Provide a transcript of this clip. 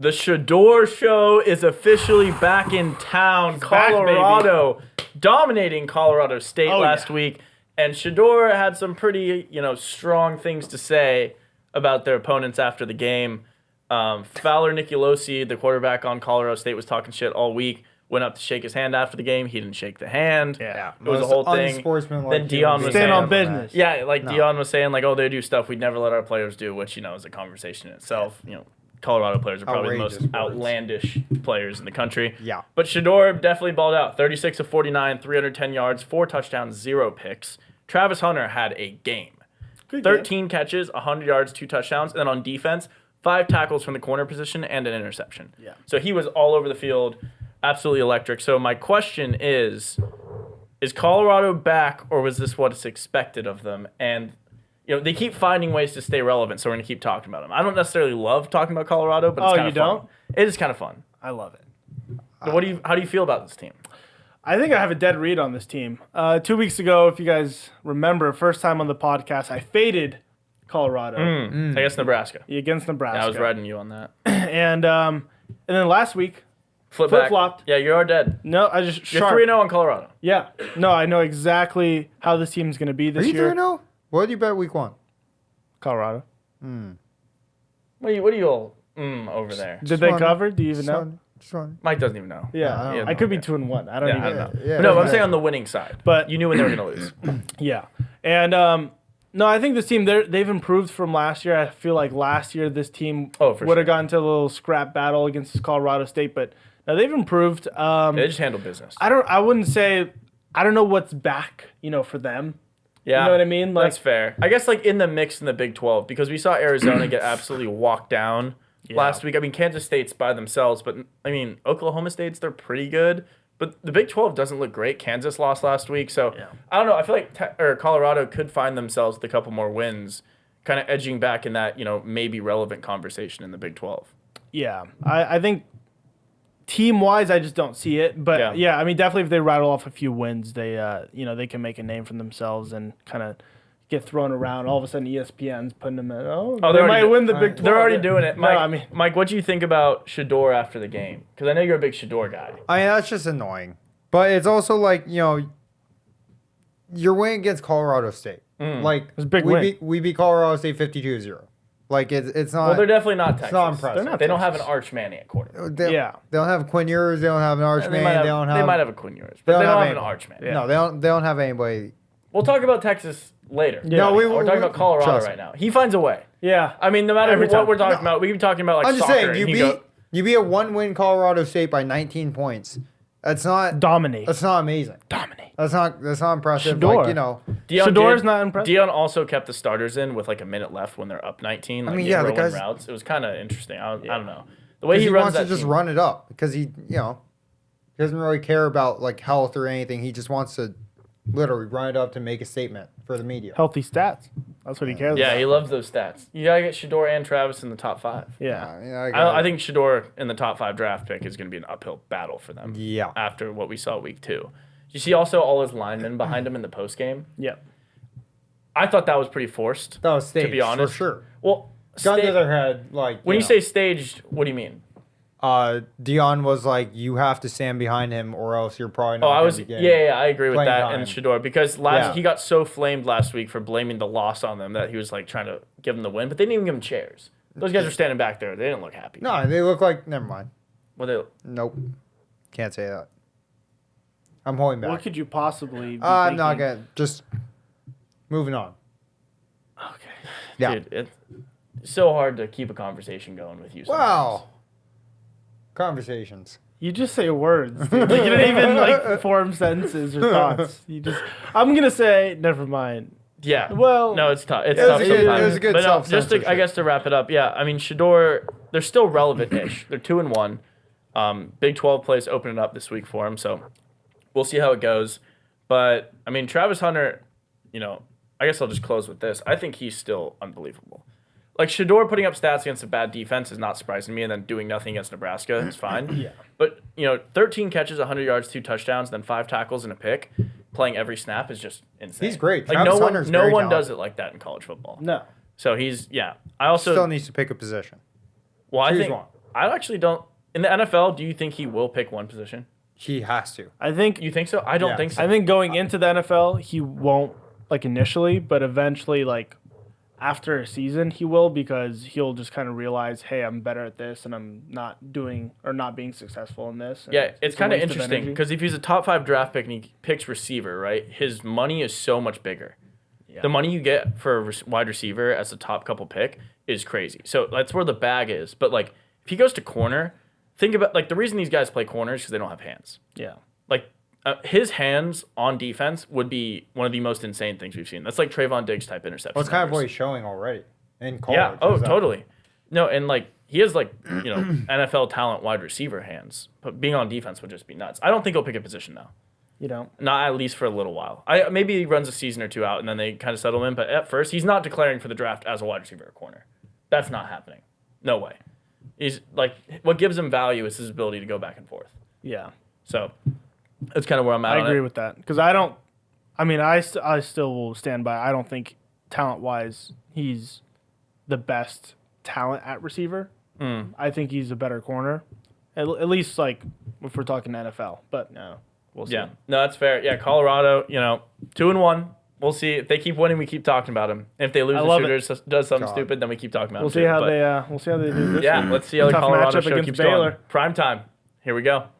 The Shedeur show is officially back in town. Colorado dominating Colorado State last week. And Shedeur had some pretty, strong things to say about their opponents after the game. Fowler Nicolosi, the quarterback on Colorado State, was talking shit all week. Went up to shake his hand after the game. He didn't shake the hand. Yeah. It was a whole thing. Then Dion was saying on business. Yeah, Dion was saying, they do stuff we'd never let our players do, which, is a conversation in itself. Colorado players are probably the most outlandish players in the country. Yeah. But Shedeur definitely balled out. 36 of 49, 310 yards, 4 touchdowns, 0 picks. Travis Hunter had a game. 13 catches, 100 yards, 2 touchdowns. And then on defense, 5 tackles from the corner position and an interception. Yeah. So he was all over the field. Absolutely electric. So my question is Colorado back, or was this what is expected of them? And, they keep finding ways to stay relevant, so we're going to keep talking about them. I don't necessarily love talking about Colorado, but it's kind of fun. Don't? It is kind of fun. I love it. So how do you feel about this team? I think I have a dead read on this team. 2 weeks ago, if you guys remember, first time on the podcast, I faded Colorado. Against Nebraska. Against Nebraska. Yeah, I was riding you on that. And then last week, flip-flopped. Yeah, you are dead. No, I just You're 3-0 on Colorado. Yeah. No, I know exactly how this team is going to be this year. Are you 3-0? What did you bet week 1? Colorado. What are you all over there? Did they cover? Do you even know? Mike doesn't even know. Yeah, I could be 2-1. I don't even know. Yeah, no, I'm saying on the winning side. But you knew when they were going to lose. Yeah. And no, I think this team, they've improved from last year. I feel like last year this team would have gotten to a little scrap battle against Colorado State, but no, they've improved. They just handle business. I wouldn't say, I don't know what's back, for them. Yeah, you know what I mean? That's fair. I guess in the mix in the Big 12, because we saw Arizona get absolutely walked down last week. I mean, Kansas State's by themselves, but Oklahoma State's, they're pretty good. But the Big 12 doesn't look great. Kansas lost last week, so I don't know. I feel like Colorado could find themselves with a couple more wins, kind of edging back in that maybe relevant conversation in the Big 12. Yeah, I think team-wise, I just don't see it. But yeah, definitely if they rattle off a few wins, they they can make a name for themselves and kind of get thrown around. All of a sudden, ESPN's putting them in. They might win the Big 12. They're already doing it. Mike, No, Mike, what do you think about Shedeur after the game? Because I know you're a big Shedeur guy. That's just annoying. But it's also you're winning against Colorado State. It's a big win. We beat Colorado State 52-0. It's not. Well, they're definitely not Texas. It's not impressive. They don't have an Arch Manning at quarterback. They don't have Quinn Ewers. They don't have an Arch Manning. They might have a Quinn Ewers, but they don't have an Arch Manning. Yeah. No, they don't have anybody. We'll talk about Texas later. Yeah. No, we're talking about Colorado right now. He finds a way. Yeah. No matter what we're talking about, we can be talking about I'm just soccer. saying, you beat a 1-win Colorado State by 19 points. That's not dominate. That's not amazing. Dominate. That's not impressive. Shedeur. Dion Shedeur's not impressive. Dion also kept the starters in with a minute left when they're up 19. The guy's routes. It was kind of interesting. I don't know. The way he runs wants to just run it up because he doesn't really care about health or anything. He just wants to literally run it up to make a statement for the media. Healthy stats. That's what he cares about. Yeah, he loves those stats. You gotta get Shedeur and Travis in the top 5. Yeah. I think Shedeur in the top 5 draft pick is going to be an uphill battle for them. Yeah. After what we saw week 2. You see also all his linemen behind him in the post game. Yeah. I thought that was pretty forced. That was staged, to be honest. for sure. Well, gun to their head, when you say staged, what do you mean? Dion was you have to stand behind him or else you're probably not. I agree with that and Shedeur because he got so flamed last week for blaming the loss on them that he was trying to give them the win, but they didn't even give him chairs. Those guys were standing back there. They didn't look happy. No, they look like never mind. Nope. Can't say that. I'm holding back. What could you possibly be I'm not gonna just moving on. Okay. Yeah. Dude, it's so hard to keep a conversation going with you sometimes. Wow. Conversations. You just say words. Dude. You don't even form sentences or thoughts. I'm gonna say never mind. Yeah. Well, no, it's tough. It's tough sometimes. It was a good But I guess to wrap it up, Shedeur, they're still relevant-ish. They're 2-1. Big 12 plays opening up this week for them, so we'll see how it goes. But Travis Hunter, I guess I'll just close with this. I think he's still unbelievable. Shedeur putting up stats against a bad defense is not surprising me, and then doing nothing against Nebraska is fine. Yeah. But 13 catches, 100 yards, 2 touchdowns, then 5 tackles and a pick, playing every snap is just insane. He's great. No one does it like that in college football. No. So he's I also still needs to pick a position. Well, Choose one. I actually don't. In the NFL, do you think he will pick one position? He has to. I think You think so? I don't think so. I think going into the NFL, he won't like initially, but eventually, like after a season, he will because he'll just kind of realize, hey, I'm better at this, and I'm not doing or not being successful in this. And Yeah, it's a kind of waste interesting energy. because if he's a top 5 draft pick and he picks receiver, right, his money is so much bigger. Yeah. The money you get for a wide receiver as a top couple pick is crazy. So that's where the bag is. But like, if he goes to corner, think about like the reason these guys play corner is because they don't have hands. Yeah. Like his hands on defense would be one of the most insane things we've seen. That's like Trayvon Diggs type interception. Well, it's kind of what numbers. he's showing already in college. Yeah. Oh, is that- totally. No, and like he has like NFL talent wide receiver hands, but being on defense would just be nuts. I don't think he'll pick a position though. You know. Not at least for a little while. Maybe he runs a season or two out and then they kind of settle in. But at first, he's not declaring for the draft as a wide receiver or corner. That's not happening. No way. He's like what gives him value is his ability to go back and forth. Yeah. So that's kind of where I'm at. I on agree it. with that because I don't. I mean, I still will stand by. I don't think talent wise he's the best talent at receiver. I think he's a better corner, at least like if we're talking NFL. But no, we'll see. Yeah, no, that's fair. Yeah, Colorado, 2-1. We'll see if they keep winning. We keep talking about them. If they lose, I the love Shedeur does something God. stupid, then we keep talking about We'll them. see how they. We'll see how they do this. Yeah, week. let's see how the Tough Colorado matchup show against keeps Baylor. going. Prime time. Here we go.